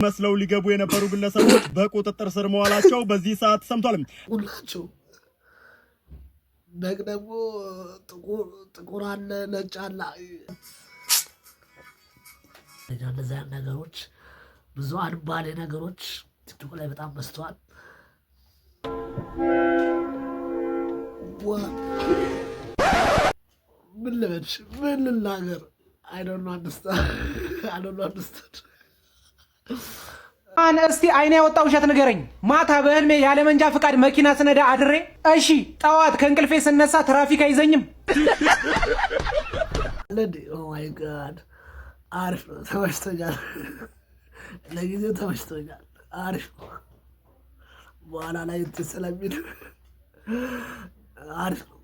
መስለው ሊገቡ የነበሩ ግለሰቦች በቁጥጥር ስር መዋላቸው በዚህ ሰዓት ሰምቷል። ሁላችሁ ደግሞ ጥቁር አለ ነጭ አለ እንደዛ ነገሮች ብዙ አልባሌ ነገሮች ቲክቶክ ላይ በጣም በዝተዋል። ምን ልበልሽ ምን ልናገር I don't understand እስቲ አይኔ ያወጣው ውሸት ንገረኝ። ማታ በህልሜ ያለ መንጃ ፍቃድ መኪና ስነዳ አድሬ እሺ ጠዋት ከእንቅልፌ ስነሳ ትራፊክ አይዘኝም። Oh my god አሪፍ ነው ተመችቶኛል። ለጊዜው ተመችቶኛል አሪፍ ነው። በኋላ ላይ ተሰላሚን አሪፍ ነው።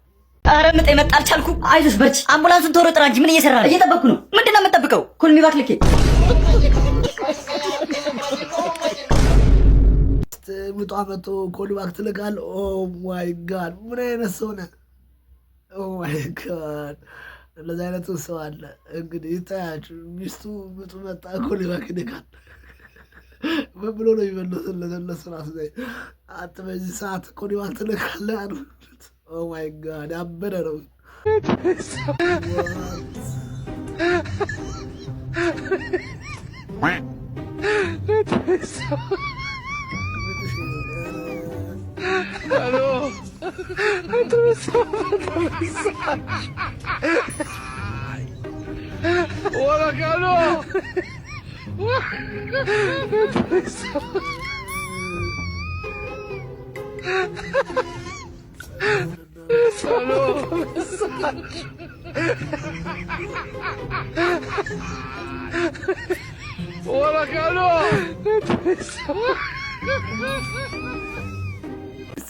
ኧረ ምጥ የመጣ አልቻልኩም። አይዞሽ በርቺ። አምቡላንሱን ቶሎ ጥራ እንጂ ምን እየሰራ ነው? እየጠበቅኩ ነው። ምንድነው የምጠብቀው? ኩልሚ ባክልኬ ምጧ መቶ ኮልባክ ትልካል። ኦ ማይ ጋድ ምን አይነት ሰው ነህ? ኦ ማይ ጋድ እንደዚህ አይነት ሰው አለ። እንግዲህ ይታያችሁ ሚስቱ ምጡ መጣ ኮልባክ ይልካል። ምን ብሎ ነው የሚመለስለት? ለነሱ ራሱ ላይ አንተ በዚህ ሰዓት ኮልባክ ትልካለህ አሉ። ኦ ማይ ጋድ አበደ ነው። Aló. Hola, Carlos. Aló. Hola, Carlos.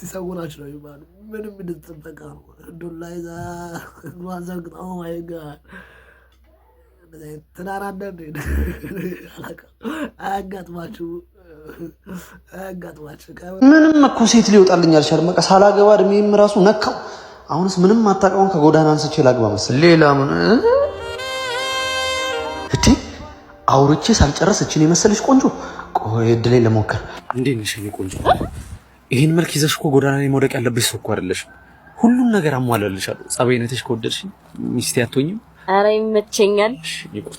ሰውናችሁ ነው ይባሉ ምንም እንድትጠበቃ ነው ዱላ ይዛ ማዘግጥ ኦ ማይ ጋድ ተናራንደ አያጋጥማችሁ ምንም እኮ ሴት ሊወጣልኝ አልቻለም። በቃ ሳላገባ እድሜም ራሱ ነካው። አሁንስ ምንም አታውቀውን ከጎዳና አንስቼ ላግባ መሰለኝ። ሌላ ምን እቴ አውርቼ ሳልጨርስ እቺን የመሰለሽ ቆንጆ ቆይ እድሌን ለሞከር። እንዴት ነሽ የኔ ቆንጆ? ይሄን መልክ ይዘሽ እኮ ጎዳና ላይ መውደቅ ያለብሽ ሰው እኮ አይደለሽ። ሁሉን ነገር አሟላልሻለሁ። ጸባይነትሽ ከወደድሽ ሚስቴ አትሆኝም? ኧረ ይመቸኛል። እሺ ይቆጭ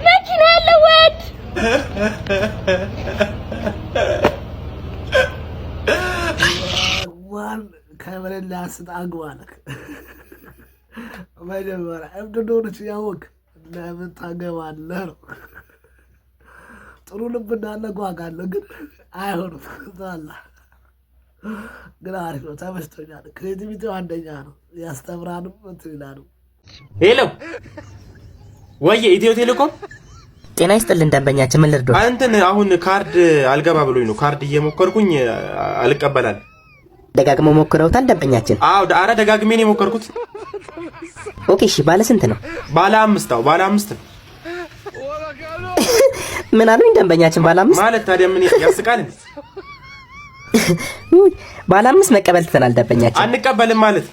መኪና ያለው ወድ ከበለላ ስታግባለክ መጀመሪያ እብድዶች ያወቅ ለምን ታገባለህ ነው። ጥሩ ልብ እንዳለ ጓጋለሁ ግን አይሆንም። ታላ ግን አሪፍ ነው ተመችቶኛል። ክሬቲቪቲው አንደኛ ነው። ያስተምራንም እንትን ይላሉ። ሄሎ ወይ ኢትዮ ቴሌኮም ጤና ይስጥልን ደንበኛችን ምን ልርዶ? አንተን አሁን ካርድ አልገባ ብሎኝ ነው። ካርድ እየሞከርኩኝ አልቀበላል። ደጋግሞ ሞክረውታል ደንበኛችን? አዎ አረ ደጋግሜ ነው የሞከርኩት። ኦኬ እሺ ባለ ስንት ነው? ባለ 5 ነው። ባለ 5 ነው። ምን አሉኝ ደንበኛችን? ባለ 5 ማለት ታዲያ ምን ያስቃል? ባለ 5 መቀበል ትተናል ደንበኛችን። አንቀበልም ማለት?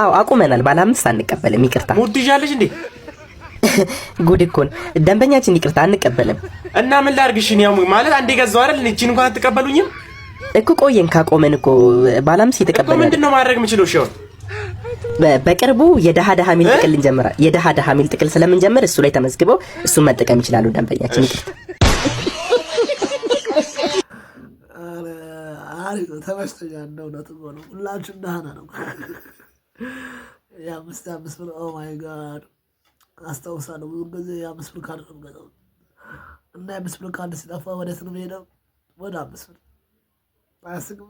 አዎ አቁመናል። ባለ 5 አንቀበልም። ይቅርታ። ሙድ ይዣለሽ እንዴ? ጉድ እኮ ነው ደንበኛችን። ይቅርታ አንቀበልም። እና ምን ላድርግሽ? ነው ማለት አንዴ ገዛው አይደል? እቺን እንኳን አትቀበሉኝም እኮ። ቆየን ካቆመን እኮ ባለ 5 የተቀበለ እኮ። ምንድነው ማድረግ የምችለው? እሺ በቅርቡ የደሃ ሚል ጥቅል እንጀምራለን። የደሃ ሚል ጥቅል ስለምንጀምር እሱ ላይ ተመዝግበው እሱን መጠቀም ይችላሉ ደንበኛችን። ይቅርታ። አሪፍ ተመችቶኛል። እውነት ነው ሁላችሁም ደህና ነው። የአምስት ብር ኦ ማይ ጋድ አስታውሳለሁ። ብዙ ጊዜ የ5 ብር ካርድ ነው የምገዛው እና የ5 ብር ካርድ ሲጠፋ ወዴት ነው የምሄደው? ወደ 5 ብር አያስቅም።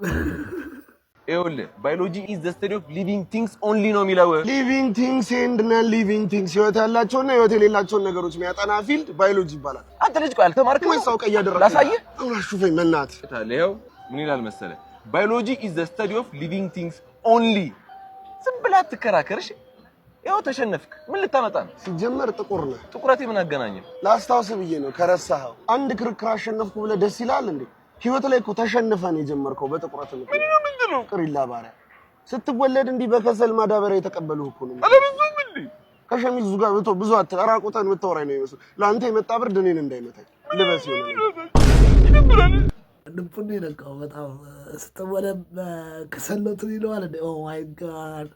ይኸውልህ ባዮሎጂ ኢዝ ዘ ስተዲ ኦፍ ሊቪንግ ቲንግስ ኦንሊ ነው የሚለው። ሊቪንግ ቲንግስ ኤንድ ነን ሊቪንግ ቲንግስ ህይወት ያላቸውና ህይወት የሌላቸውን ነገሮች የሚያጠና ፊልድ ባዮሎጂ ይባላል። አንተ ልጅ ቆይ አልተማርክም ወይስ አውቀህ እያደረግህ? ላሳየህ። አሁን አሹፈኝ መናት ታለ ይኸው ምን ይላል መሰለህ? ባዮሎጂ ኢዝ ዘ ስተዲ ኦፍ ሊቪንግ ቲንግስ ኦንሊ። ዝም ብለህ አትከራከርሽ። ያው ተሸነፍክ። ምን ልታመጣ ነው? ሲጀመር ጥቁር ነህ። ጥቁረቴ ምን አገናኘ? ላስታውስ ብዬ ነው ከረሳኸው። አንድ ክርክር አሸነፍኩ ብለህ ደስ ይላል እንዴ? ህይወት ላይ እኮ ተሸንፈህ ነው የጀመርከው በጥቁረት ነው። ምንድን ነው? ቅሪላ ባሪያ ስትወለድ እንዲህ በከሰል ማዳበሪያ የተቀበሉህ እኮ ነው። ከሸሚዙ ጋር ብዙ አራቁተን የምታወራኝ ነው ይመስል ለአንተ የመጣ ብርድ እኔን እንዳይመታኝ ልበስ ይሆናል። ልቡን ይነቃው በጣም ስትወለድ ከሰሎት ይለዋል እንዴ? ኦ ማይ ጋድ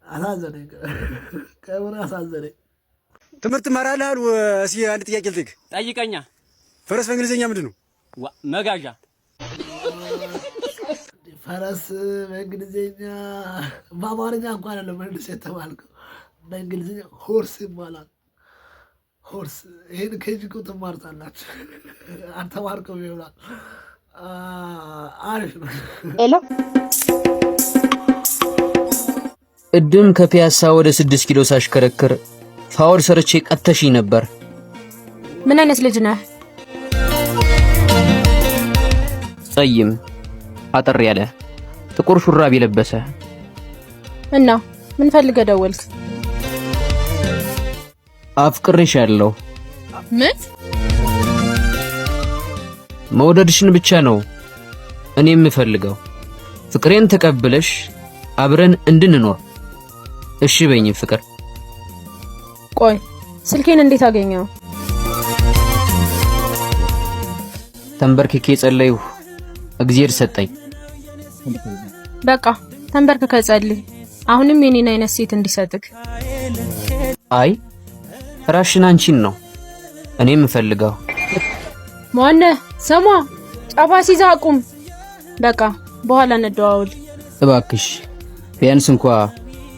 አሳዘነኝ፣ ከምር አሳዘነኝ። ትምህርት ማራላል። እስኪ አንድ ጥያቄ ልጠይቅ። ጠይቀኛ። ፈረስ በእንግሊዝኛ ምንድን ነው? መጋዣ። ፈረስ በእንግሊዝኛ በአማርኛ እንኳን አይደለም መልስ የተባልከው፣ በእንግሊዝኛ ሆርስ ይባላል። ሆርስ። ይሄን ከጅቁ ትማርታላችሁ። አልተማርከው ይሆናል። አሪፍ ነው። ሄሎ ቅድም ከፒያሳ ወደ 6 ኪሎ ሳሽከረክር ፋውል ሰርቼ ቀተሽኝ ነበር። ምን አይነት ልጅ ነህ? ጸይም፣ አጠር ያለ ጥቁር ሹራብ የለበሰ። እና ምን ፈልገህ ደወልክ? አፍቅሬሻለሁ። ምን? መውደድሽን ብቻ ነው እኔ የምፈልገው። ፍቅሬን ተቀብለሽ አብረን እንድንኖር እሺ በይኝ ፍቅር። ቆይ ስልኬን እንዴት አገኘው? ተንበርክኬ ጸለይሁ፣ እግዚአብሔር ሰጠኝ። በቃ ተንበርክከ ጸልይ። አሁንም የኔን አይነት ሴት እንዲሰጥክ። አይ ራሽን አንቺን ነው እኔ የምፈልገው። ማነ ሰማ ጫፋ ሲዛ አቁም። በቃ በኋላ እንደዋውል። እባክሽ ቢያንስ እንኳ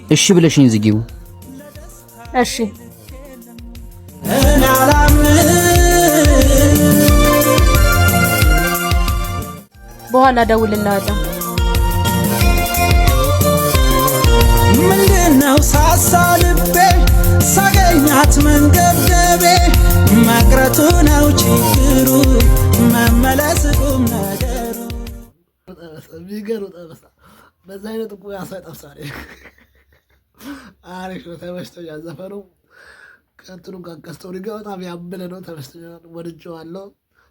እሺ ብለሽኝ ዝጊው። እሺ በኋላ ደውልልሃለሁ። ምንድነው ሳሳልቤ ሳገኛት መንገብገቤ መቅረቱ ነው ችግሩ መመለስ ቁም ነገሩ። ቢገሩ ጠበሳ በዛ አይነት እኮ ያሳይ ጠብሳሪ አሪፍ ነው። ተመችቶኛል ዘፈኑ። ከእንትኑ ጋር ከስቶሪ ጋር በጣም ያበለ ነው። ተመችቶኛል፣ ወድጄዋለሁ።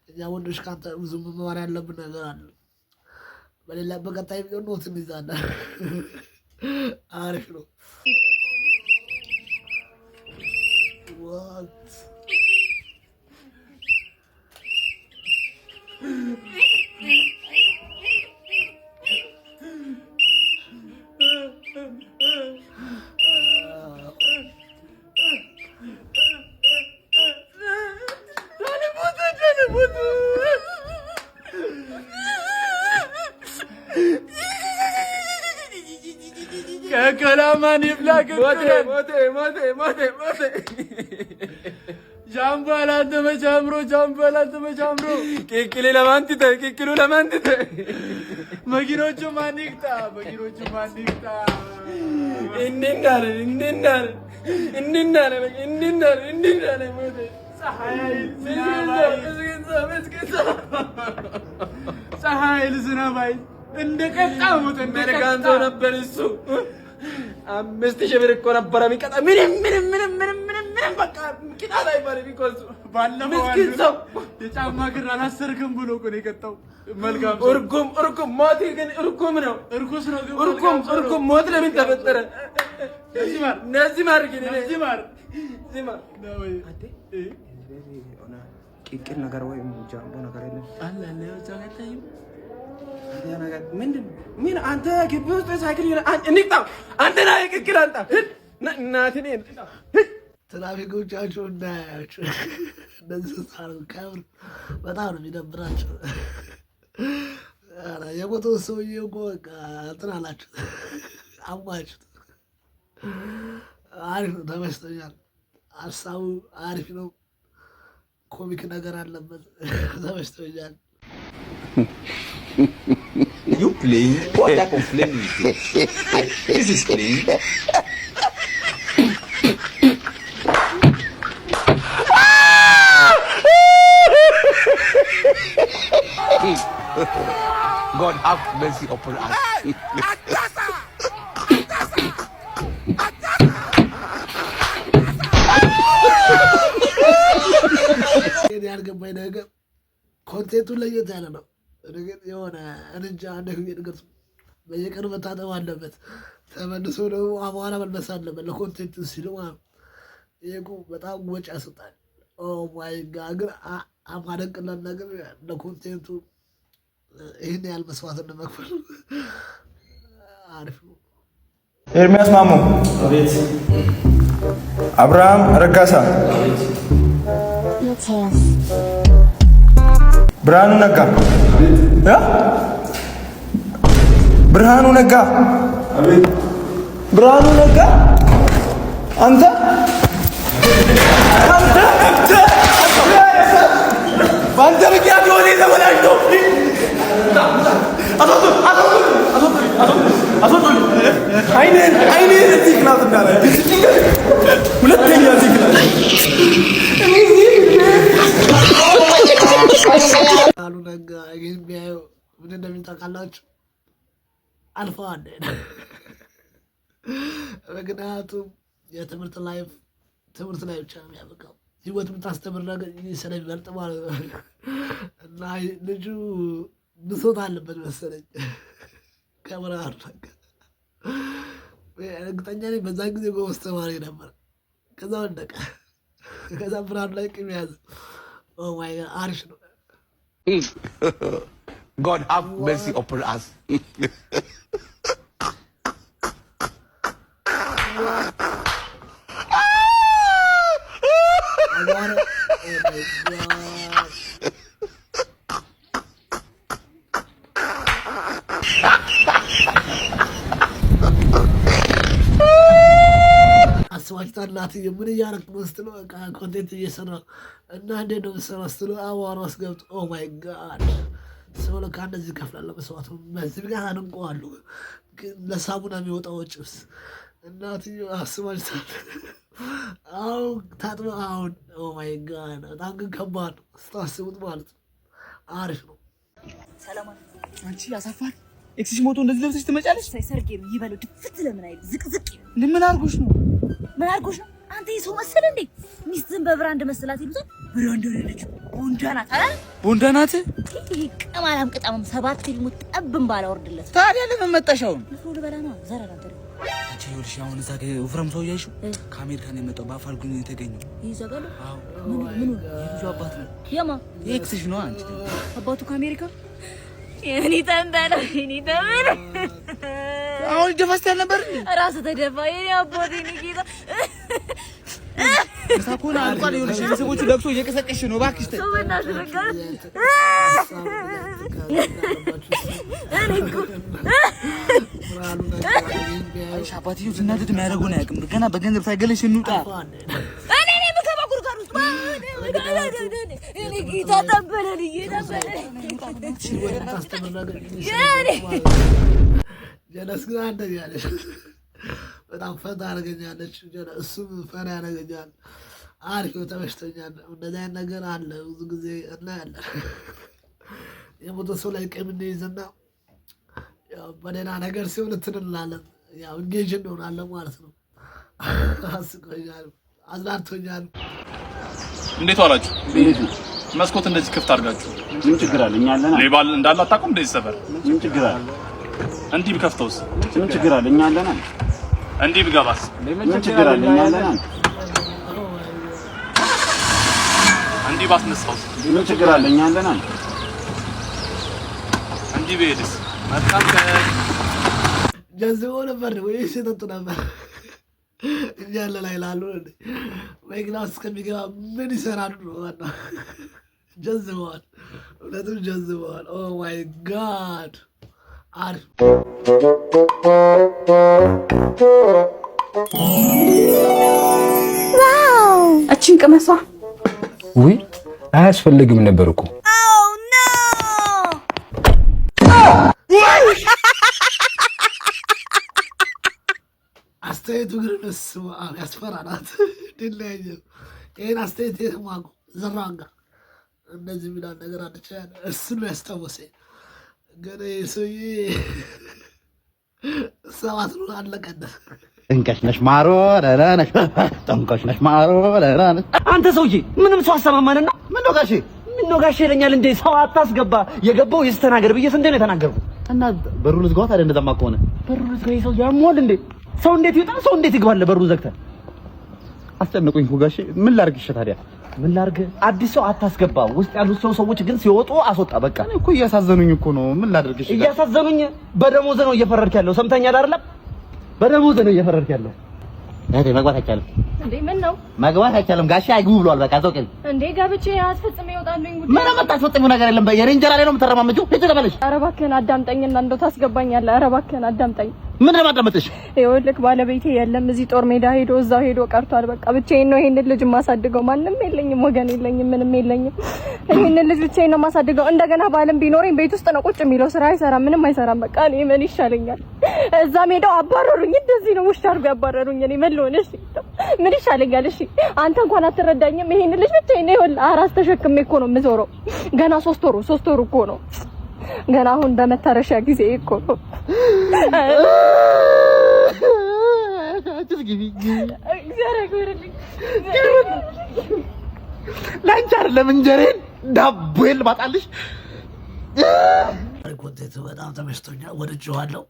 እኛ ወንዶች ካንተ ብዙ መማር ያለብን ነገር አለ። በሌላ በቀጣይ ኖት እንይዛለን። አሪፍ ነው። ከከላማን ይብላክ ሞቴ ሞቴ ሞቴ ሞቴ ሞቴ ጃምባላ ተመቻምሮ ጃምባላ ተመቻምሮ ቂቂሊ ለማንቲተ ቂቂሉ ለማንቲተ መኪኖቹ ማን ይቅጣ መኪኖቹ ማን ይቅጣ እንንዳለ እንንዳለ እንንዳለ እንንዳለ እንንዳለ ሞቴ ፀሐይ ዝናባይ እንደቀጣ ሞተ እንደረጋንቶ ነበር እሱ 5000 ብር እኮ ነበር የሚቀጣ ምንም በቃ ቅጣት አይባልም ይቆሱ ባለፈው የጫማ ግር አላሰርክም ብሎ እኮ ነው የቀጣው። መልካም እርጉም ሞት ግን እርጉም ነው እርኩስ ነው ግን እርጉም ሞት ለምን ተፈጠረ? ነዚማር ግን ነዚማር ነው ቂቅል ነገር ወይም ጃምቦ ነገር የለም አለ ነው ጃጋታይ ያ ነገር ምንድን ምን አንተ ግቢ ውስጥ ሳይክል እንቅጣ አንተ ና ቂቅል አንጣ እናትኔ ትራፊኮቻቸው እንዳያያቸው እንደዚህ ሳር ከምር በጣም ነው የሚደብራቸው። የሞተው ሰውዬ እኮ በቃ እንትን አላችሁ አሟችሁት። አሪፍ ነው፣ ተመችቶኛል። ሀሳቡ አሪፍ ነው፣ ኮሚክ ነገር አለበት። ተመችቶኛል። You playing? What type of playing is this? This is playing. God have mercy upon us. የገረመኝ ነገር ኮንቴንቱ ለየት ያለ ነው። ግን የሆነ እንጃ ነገር በየቀኑ መታጠብ አለበት፣ ተመልሶ ደግሞ አቧራ መልበስ አለበት ለኮንቴንቱ ሲሉ ማለት ይሄ በጣም ወጪ ያስወጣል። ኦ ማይ ጋድ ግን አማደንቅለን ነገር ለኮንቴንቱ ይህን ያህል መስዋዕት መክፈል አሪፍ ነው። ኤርሚያስ ማሞ አቤት። አብርሃም ረጋሳ አቤት። ብርሃኑ ነጋ ብርሃኑ ነጋ አቤት። ብርሃኑ ነጋ አንተ ባንተ ምክንያት ነው እኔ ተበላሽቶ አይኔን እዚህ ክላስ እንዳለ ሁለተኛ እዚህ ክላስ አሉ ነጋ ግን ቢያዩ ምን እንደሚታወቃላችሁ አልፈዋል። ምክንያቱም የትምህርት ላይፍ ትምህርት ላይ ብቻ ነው የሚያበቃው። ህይወት የምታስተምር ነገር ስለሚበልጥ ማለት ነው። እና ልጁ ብሶት አለበት መሰለኝ ከብርሃኑ ነጋ። እርግጠኛ ነኝ በዛን ጊዜ ጎበዝ ተማሪ ነበር። ከዛ ወደቀ። ከዛ ብርሃኑ ላይ ቂም ያዘ። ኦ ማይ ጋድ አሪፍ ነው። God have mercy upon us. አስባችሁታል? እናትዬ ምን እያደረግህ ነው ስትለው በቃ ኮንቴንት እየሰራሁ እና እንዴት ነው የምትሰራው ስትለው አቧራ ውስጥ ገብቶ ኦ ማይ ጋድ ሰው ለካ እንደዚህ እከፍላለሁ መስዋዕት ነው። በዚህ ጋር አድንቀዋለሁ ግን ለሳሙና የሚወጣው ጭብስ እናትዬ አስባችሁታል? አሁን ታጥበ አሁን ኦ ማይ ጋድ በጣም ግን ከባድ ነው ስታስቡት ማለት ነው። አሪፍ ነው። ሰላም አንቺ ያሳፋል። ኤክስሽ ሞቶ እንደዚህ ለብሰሽ ትመጫለሽ? ሰርጌ ይበለው ድፍት ለምን አይል ዝቅዝቅ ምን አድርጎሽ ነው? ምን አድርጎሽ ነው? አንተ የሰው መሰለ እንዴ? ሚስትን በብራንድ መስላት ይሉት ብራንድ አይደለች ቦንዳ ናት አይደል? ቦንዳ ናት። ቀማላም ቀጣም 7 ፊልሙ ጠብም ባላወርድለት ታዲያ ለምን መጣሻው? ለፎል በላ ነው ዘራራ ተረ አንቺ ይኸውልሽ አሁን እዛ ጋር ወፍራም ሰው ያይሽው ከአሜሪካ ነው የመጣው በአፋልጉኝ የተገኘው ይዘጋሉ። አዎ ምን የልጁ አባት ነው። የማ ኤክስሽ ነው አንቺ አባቱ ከአሜሪካ የኔ ተንበለ አሁን ደፋስት ያልነበር ራስ ተደፋ የኔ አባቴ ኒኪታ ሳኮና አልቋል። ይኸውልሽ ቤተሰቦቹ ለብሶ እየቀሰቀሽ ነው እባክሽ ተይ። ሰውናሽ በቃ አይሽ አባትዬው ዝናድድ የሚያደርገውን አያውቅም። ገና በገንዘብ ሳይገለሽ እንውጣ። እኔ ነኝ የምከባኩር ጋር ውስጥ እኔ ጌታ ተበለል ጀለስ ግን አንደኛ ነሽ። በጣም ፈታ አደረገኛለች። እሱም ፈራ ያደረገኛል። አሪፍ ነው፣ ተመችቶኛል። እንደዚህ አይነት ነገር አለ ብዙ ጊዜ እናያለን። የሞተ ሰው ላይ ቂም እንይዝና በሌላ ነገር ሲሆን እንትን እንላለን። ያው እንጌጅ እንሆናለን ማለት ነው። አስቆኛል፣ አዝናንቶኛል። እንዴት ዋላችሁ? መስኮት እንደዚህ ክፍት አድርጋችሁ ምን ችግር አለ? እኛ አለና ሌባ እንዳለ አታውቁም? እንደዚህ ሰፈር ምን ችግር አለ? እንዲህ ብከፍተውስ ምን ችግር አለ? እኛ አለና እንዲህ ብገባስ ምን ችግር አለ? እኛ አለና እንዲህ ባስነሳውስ ምን ችግር አለ? እኛ አለና እንዲህ ብሄድስ በጣም ጀዝቦ ነበር ወይስ የጠጡ ነበር? እያለ ላይ ላሉ ወይ ክላስ እስከሚገባ ምን ይሰራሉ? ዋና ጀዝበዋል፣ እውነትም ጀዝበዋል። ኦ ማይ ጋድ አሪፍ እቺን ቅመሷ። ውይ አያስፈልግም ነበር እኮ አስተያየቱ ግን እሱ ያስፈራራት ድለኝ። ይህን አስተያየት የተማቁ ዘራንጋ እንደዚህ የሚላል ነገር አለች። እሱ ነው ያስታወሰኝ። ግን ሰውዬ ሰባት ነው አለቀደ። እንቀሽ ነሽ ማሮ ረራነሽ ጠንቀሽ ነሽ ማሮ ረራነሽ። አንተ ሰውዬ ምንም ሰው አሰማማንና ምን ነው ጋሼ ምን ነው ጋሼ ይለኛል እንዴ? ሰው አታስገባ፣ የገባው ይስተናገር ብዬ ስንቴ ነው የተናገርኩት? እና በሩ ልዝጋው ታዲያ። እንደዛማ ከሆነ በሩ ልዝጋው። ሰው ያሟል እንዴ? ሰው እንዴት ይወጣ? ሰው እንዴት ይገባል? በሩ ዘግተን አስጨነቁኝ እኮ ጋሼ። ምን ላድርግ? እሺ ታዲያ ምን ላድርግ? አዲስ ሰው አታስገባ። ውስጥ ያሉት ሰዎች ግን ሲወጡ አስወጣ። በቃ እኔ እኮ እያሳዘኑኝ እኮ ነው። ምን ላድርግ? እሺ እያሳዘኑኝ። በደሞዝ ነው እየፈረድክ ያለው። ሰምተኛል አይደለም? በደሞዝ ነው እየፈረድክ ያለው። እህቴ መግባት አይቻልም እንዴ? ምን ነው መግባት አይቻልም? ጋሼ አይግቡ ብሏል። በቃ ዘው ቀን እንዴ ገብቼ አስፈጽሜ ይወጣልኝ ጉዳይ። ምን አመጣሽው ነገር የለም። የሬንጀራ ላይ ነው የምትረማመጪው። ሂጅ ተመለሽ። ኧረ እባክህን አዳምጠኝና እንደው ታስገባኛለህ። ኧረ እባክህን አዳምጠኝ። ምን ለማዳመጥሽ? ይኸውልህ ባለቤቴ የለም እዚህ ጦር ሜዳ ሄዶ እዛው ሄዶ ቀርቷል። በቃ ብቻዬን ነው ይሄንን ልጅ የማሳድገው። ማንም የለኝም፣ ወገን የለኝም፣ ምንም የለኝም። ይሄንን ልጅ ብቻዬን ነው የማሳድገው። እንደገና ባለም ቢኖረኝ ቤት ውስጥ ነው ቁጭ የሚለው። ስራ አይሰራም፣ ምንም አይሰራም። በቃ እኔ ምን ይሻለኛል? እዛ ሜዳው አባረሩኝ። እንደዚህ ነው ውሻ አድርገው ያባረሩኝ። እኔ ምን ልሆን? እሺ ምን ይሻለኛል? እሺ አንተ እንኳን አትረዳኝም። ይሄንን ልጅ ብቻዬን ነው ይኸውልህ አራስ ተሸክሜ እኮ ነው የምዞረው። ገና 3 ወሩ እኮ ነው። ገና አሁን በመታረሻ ጊዜ እኮ ነው። ላንቺ አይደለም እንጀሬን ዳቦዬን ልማጣልሽ። ኮንቴንቱ በጣም ተመችቶኛል፣ ወድጄዋለሁ።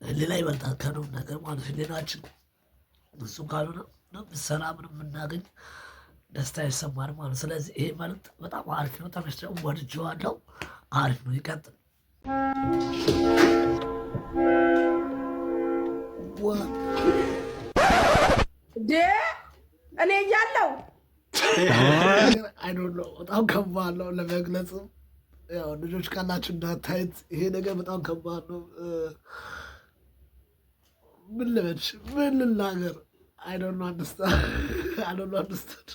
ሌላ ይበልጣል ከነው ነገር ማለት ሌላችን እሱ ካልሆነ ሰላምን የምናገኝ ደስታ ይሰማል ማለት። ስለዚህ ይሄ መልዕክት በጣም አሪፍ ነው፣ ተመችቶኛል፣ ወድጄዋለሁ። አሪፍ ነው፣ ይቀጥል። እኔ እያለሁ አይዶንት በጣም ከባድ ነው ለመግለጽም። ያው ልጆች ካላችሁ እንዳታዩት፣ ይሄ ነገር በጣም ከባድ ነው። ምን ልበልሽ? ምን ልናገር? አይዶንት አንደርስታንድ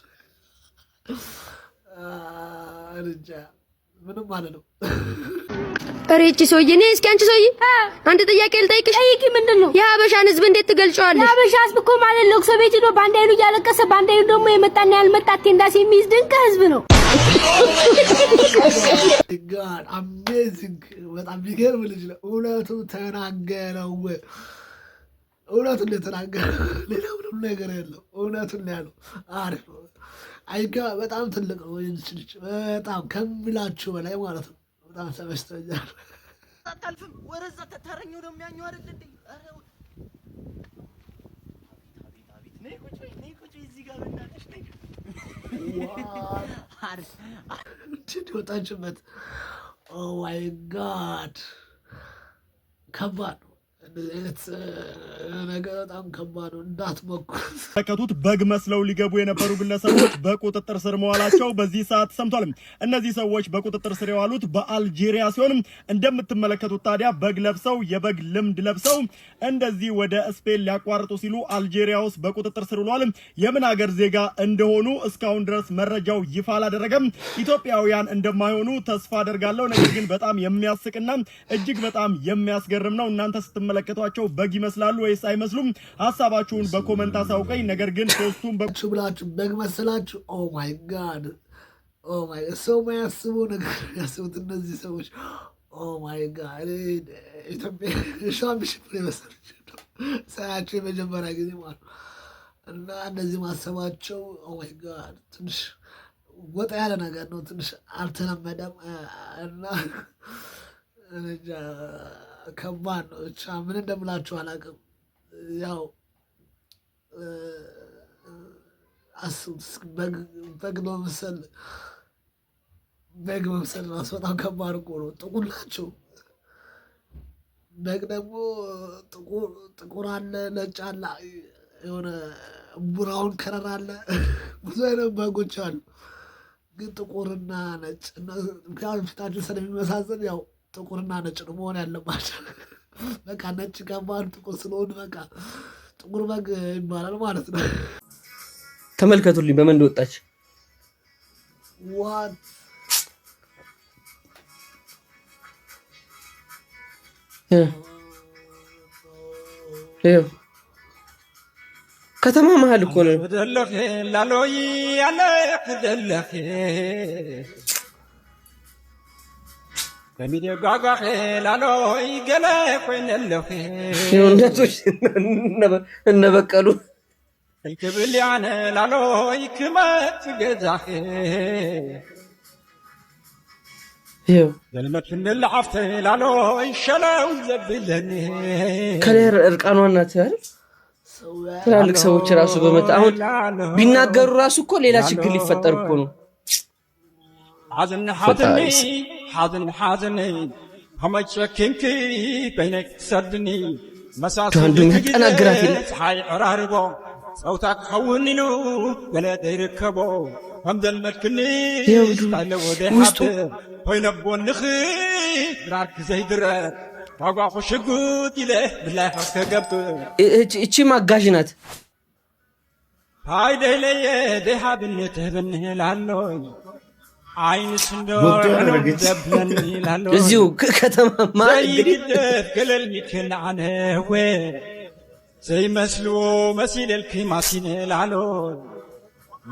እንጃ ምንም ማለት ነው። እሬቺ ሰውዬ ነኝ። እስኪ አንቺ ሰውዬ አንድ ጥያቄ ልጠይቅሽ። ጠይቂ። ምንድን ነው? የሀበሻን ህዝብ እንዴት ትገልጫዋለሽ? የሀበሻ ህዝብ እኮ ማለት ለቅሶ ቤት ሄዶ በአንድ አይኑ እያለቀሰ በአንድ አይኑ ደግሞ የመጣና ያልመጣ አቴንዳንስ የሚይዝ ድንቅ ህዝብ ነው። ጋድ አሜዚንግ! በጣም ቢገርም ልጅ ነው። እውነቱ ተናገረው። እውነቱን የተናገረው ሌላ ምንም ነገር የለው። እውነቱን ያለው አሪፍ ነው። አይጋ በጣም ትልቅ ነው። ልጅ በጣም ከምላችሁ በላይ ማለት ነው። በጣም ተመችቶኛል። አታልፍም። ወረዛ ተተረኛው ነው የሚያኘው አይደል እንዴ? አቤት ነይ ቁጭ እዚህ ጋር በእናትሽ ነይ። እንዴት ወጣችበት? ኦ ማይ ጋድ ከባድ ነው። እንደዚህ አይነት ነገር በጣም ከባድ ነው። እንዳትሞክሩት። ተከቱት በግ መስለው ሊገቡ የነበሩ ግለሰቦች በቁጥጥር ስር መዋላቸው በዚህ ሰዓት ሰምቷል። እነዚህ ሰዎች በቁጥጥር ስር የዋሉት በአልጄሪያ ሲሆን እንደምትመለከቱት ታዲያ በግ ለብሰው የበግ ልምድ ለብሰው እንደዚህ ወደ ስፔን ሊያቋርጡ ሲሉ አልጄሪያ ውስጥ በቁጥጥር ስር ውለዋል። የምን ሀገር ዜጋ እንደሆኑ እስካሁን ድረስ መረጃው ይፋ አላደረገም። ኢትዮጵያውያን እንደማይሆኑ ተስፋ አደርጋለሁ። ነገር ግን በጣም የሚያስቅና እጅግ በጣም የሚያስገርም ነው። እናንተ ስትመለከቷቸው በግ ይመስላሉ ወይስ አይመስሉም? ሀሳባችሁን በኮመንት አሳውቀኝ። ነገር ግን ሶስቱም ብላችሁ በግ መሰላችሁ? ኦ ማይ ጋድ ኦ ማይ ሰው ማያስበው ነገር ያስቡት እነዚህ ሰዎች። ኦ ማይ ጋድ ኢትዮጵያ ሻምፒዮን ይመስላል ሳያቸው የመጀመሪያ ጊዜ ማለት እና እነዚህ ማሰባቸው ኦ ማይ ጋድ ትንሽ ወጣ ያለ ነገር ነው። ትንሽ አልተለመደም እና ከባድ ነው። ብቻ ምን እንደምላችሁ አላውቅም። ያው አስቡት በግ መምሰል ራሱ በጣም ከባድ እኮ ነው። ጥቁር ናቸው። በግ ደግሞ ጥቁር አለ፣ ነጭ አለ፣ የሆነ ቡራውን ከረር አለ። ብዙ አይነት በጎች አሉ። ግን ጥቁርና ነጭ ምክንያቱም ፊታችን ስለሚመሳሰል ያው ጥቁርና ነጭ ነው መሆን ያለባቸው። በቃ ነጭ ከባድ ጥቁር ስለሆነ በቃ ጥቁር በግ ይባላል ማለት ነው። ተመልከቱልኝ በምን እንደወጣች። ዋት ይኸው ከተማ መሀል እኮ ነው። እናቶች እነበቀሉ ዘልመክን ለዓፍተ ላሎ ይሸለው ዘብለኒ ከሌር እርቃኗን ናት አይደል? ትላልቅ ሰዎች ራሱ በመጣ አሁን ቢናገሩ ራሱ እኮ ሌላ ችግር ሊፈጠር እኮ ነው። حاضن همشكنك بينك سدني عندهم يتناقرات هاي عراربو صوتك خونينو بلاد يركبو حمد المكني استعلو ودحات وينبو النخي راك زيدر واقع شقوت له بالله كقب እቺ ማጋዥናት هاي دلي دها بنتهبنه لالو አይንስ እንደው ደብለኒ ላሎ እዚሁ ከተማማ እንግዲህ ገለል ሚከናነ ወይ ዘይመስሉ መሲለልክ ማሲነ ላሎ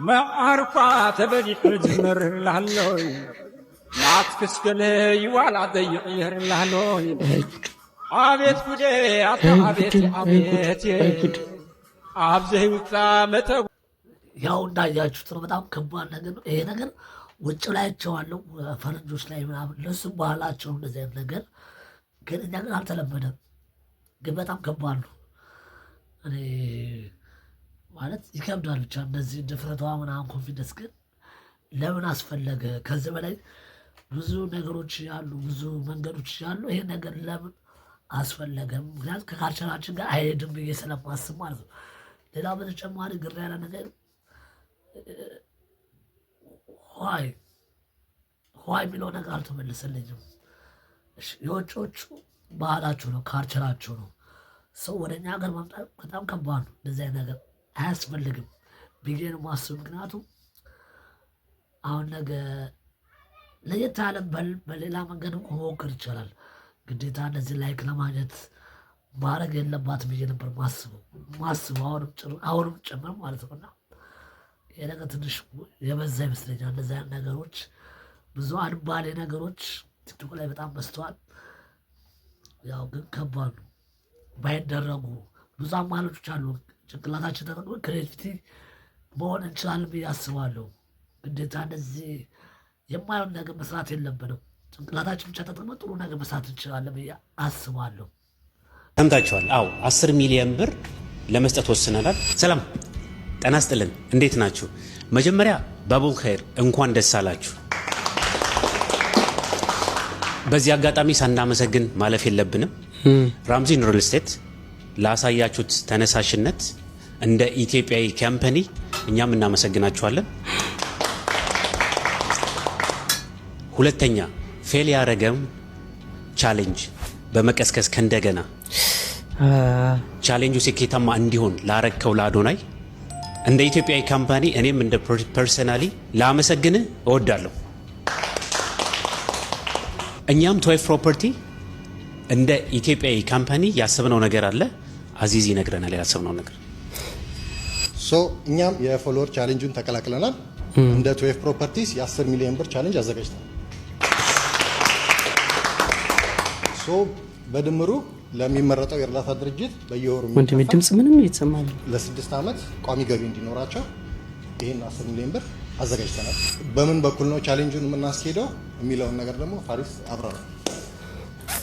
ማዓርፋ ተበዲቅ ጅመር ላሎ ናትክስ ገለ ይዋላ ደይር ላሎ አቤት ጉዴ አቤት አብዘይ ውጣ መተው ያው እንዳያችሁት ነው። በጣም ከባድ ነገር ነው ይሄ ነገር። ውጭ ላይቸዋለሁ ፈረንጆች ላይ ምናምን ለሱ ባህላቸው እንደዚህ አይነት ነገር ግን እኛ ግን አልተለመደም። ግን በጣም ከባድ ነው። እኔ ማለት ይከብዳል። ብቻ እንደዚህ ድፍረቷ ምናምን ኮንፊደንስ ግን ለምን አስፈለገ? ከዚህ በላይ ብዙ ነገሮች ያሉ ብዙ መንገዶች ያሉ ይሄ ነገር ለምን አስፈለገም? ምክንያቱም ከካልቸራችን ጋር አይሄድም ብዬ ስለማስብ ማለት ነው። ሌላ በተጨማሪ ግር ያለ ነገር ኋይ የሚለው ነገር አልተመለሰልኝም። የውጮቹ ባህላቸው ነው፣ ካልቸራቸው ነው። ሰው ወደ እኛ ሀገር ማምጣት በጣም ከባድ ነው። እንደዚህ አይነት ነገር አያስፈልግም ብዬ ነው የማስበው። ምክንያቱም አሁን ነገ ለየት ያለ በሌላ መንገድ መሞከር ይቻላል። ግዴታ እንደዚህ ላይክ ለማግኘት ማድረግ የለባትም ብዬ ነበር ማስበው አሁንም ጭምር ማለት ነው። እና ይሄ ነገር ትንሽ የበዛ ይመስለኛል። እንደዚህ አይነት ነገሮች ብዙ አልባሌ ነገሮች ቲክቶክ ላይ በጣም በዝተዋል። ያው ግን ከባድ ነው ባይደረጉ። ብዙ አማራጮች አሉ። ጭንቅላታችን ተጠቅመን ክሬቲቪቲ መሆን እንችላለን ብዬ አስባለሁ። ግዴታ እንደዚህ የማይሆን ነገር መስራት የለብንም። ጭንቅላታችን ብቻ ተጠቅመን ጥሩ ነገር መስራት እንችላለን ብዬ አስባለሁ። ሰምታችኋል። አዎ 10 ሚሊዮን ብር ለመስጠት ወስነናል። ሰላም ጤና ይስጥልን፣ እንዴት ናችሁ? መጀመሪያ ባቡል ኸይር እንኳን ደስ አላችሁ። በዚህ አጋጣሚ ሳናመሰግን ማለፍ የለብንም። ራምዚን ሪል ስቴት ላሳያችሁት ተነሳሽነት እንደ ኢትዮጵያዊ ካምፓኒ እኛም እናመሰግናችኋለን። ሁለተኛ ፌል ያረገም ቻሌንጅ በመቀስቀስ ከእንደገና ቻሌንጁ ስኬታማ እንዲሆን ላረከው ለአዶናይ እንደ ኢትዮጵያዊ ካምፓኒ እኔም እንደ ፐርሰናሊ ላመሰግን እወዳለሁ። እኛም ቶይፍ ፕሮፐርቲ እንደ ኢትዮጵያዊ ካምፓኒ ያሰብነው ነገር አለ። አዚዝ ይነግረናል ያሰብነው ነገር። እኛም የፎሎወር ቻሌንጁን ተቀላቅለናል። እንደ ቶይፍ ፕሮፐርቲስ የ10 ሚሊዮን ብር ቻሌንጅ አዘጋጅተናል። በድምሩ ለሚመረጠው የእርዳታ ድርጅት በየወሩ ወንድሜ ድምጽ ምንም እየተሰማኝ ለ6 ዓመት ቋሚ ገቢ እንዲኖራቸው ይሄን 10 ሚሊዮን ብር አዘጋጅተናል። በምን በኩል ነው ቻሌንጁን የምናስኬደው የሚለውን ነገር ደግሞ ፋሪስ አብራራ።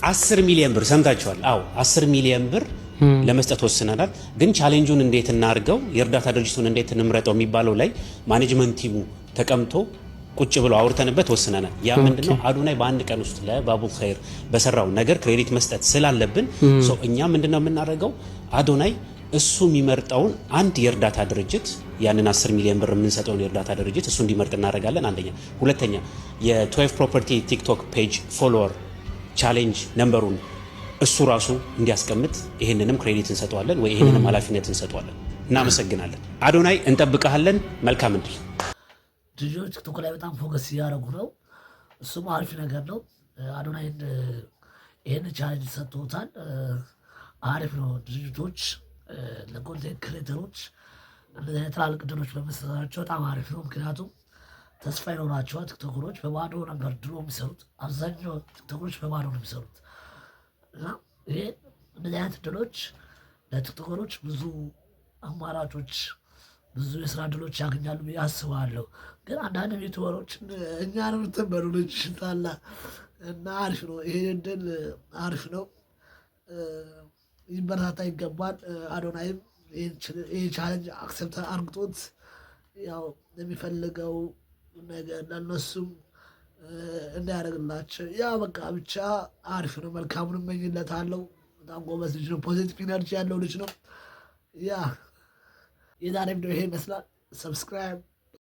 10 ሚሊዮን ብር ሰምታችኋል። አዎ 10 ሚሊዮን ብር ለመስጠት ወስነናል። ግን ቻሌንጁን እንዴት እናርገው፣ የእርዳታ ድርጅቱን እንዴት እንምረጠው የሚባለው ላይ ማኔጅመንት ቲሙ ተቀምጦ ቁጭ ብሎ አውርተንበት ወስነናል። ያ ምንድነው አዶናይ በአንድ ቀን ውስጥ ለባቡል ኸይር በሰራው ነገር ክሬዲት መስጠት ስላለብን እኛ ምንድነው የምናደርገው፣ አዶናይ እሱ የሚመርጠውን አንድ የእርዳታ ድርጅት ያንን 10 ሚሊዮን ብር የምንሰጠውን የእርዳታ ድርጅት እሱ እንዲመርጥ እናደርጋለን። አንደኛ። ሁለተኛ የቶይፍ ፕሮፐርቲ ቲክቶክ ፔጅ ፎሎወር ቻሌንጅ ነምበሩን እሱ ራሱ እንዲያስቀምጥ ይሄንንም ክሬዲት እንሰጠዋለን ወይ ይሄንንም ኃላፊነት እንሰጠዋለን። እናመሰግናለን። አዶናይ እንጠብቀሃለን። መልካም እድል። ልጆች ቲክቶክ ላይ በጣም ፎከስ እያደረጉ ነው። እሱም አሪፍ ነገር ነው። አዶናይ ይህን ቻሌንጅ ሰጥቶታል። አሪፍ ነው። ድርጅቶች ለኮንቴንት ክሬተሮች እንደዚህ አይነት ትላልቅ ድሎች በመስራታቸው በጣም አሪፍ ነው። ምክንያቱም ተስፋ ይኖራቸዋል። ቲክቶከሮች በባዶ ነበር ድሮ የሚሰሩት። አብዛኛው ቲክቶከሮች በባዶ ነው የሚሰሩት እና ይሄ እንደዚህ አይነት ድሎች ለቲክቶከሮች ብዙ አማራጮች ብዙ የስራ እድሎች ያገኛሉ ብዬ አስባለሁ። ግን አንዳንድ ዩቲዩበሮችን እኛን የምትበሉ ልጅ ታላ እና አሪፍ ነው። ይሄ እድል አሪፍ ነው፣ ይበረታታ ይገባል። አዶናይም ይህ ቻሌንጅ አክሰፕት አርግጦት ያው የሚፈልገው ነገር ለእነሱም እንዳያደርግላቸው ያ በቃ ብቻ አሪፍ ነው። መልካሙን እመኝለታለሁ። በጣም ጎበዝ ልጅ ነው። ፖዚቲቭ ኢነርጂ ያለው ልጅ ነው። ያ የዛሬ ቪዲዮ ይሄ ይመስላል። ሰብስክራይብ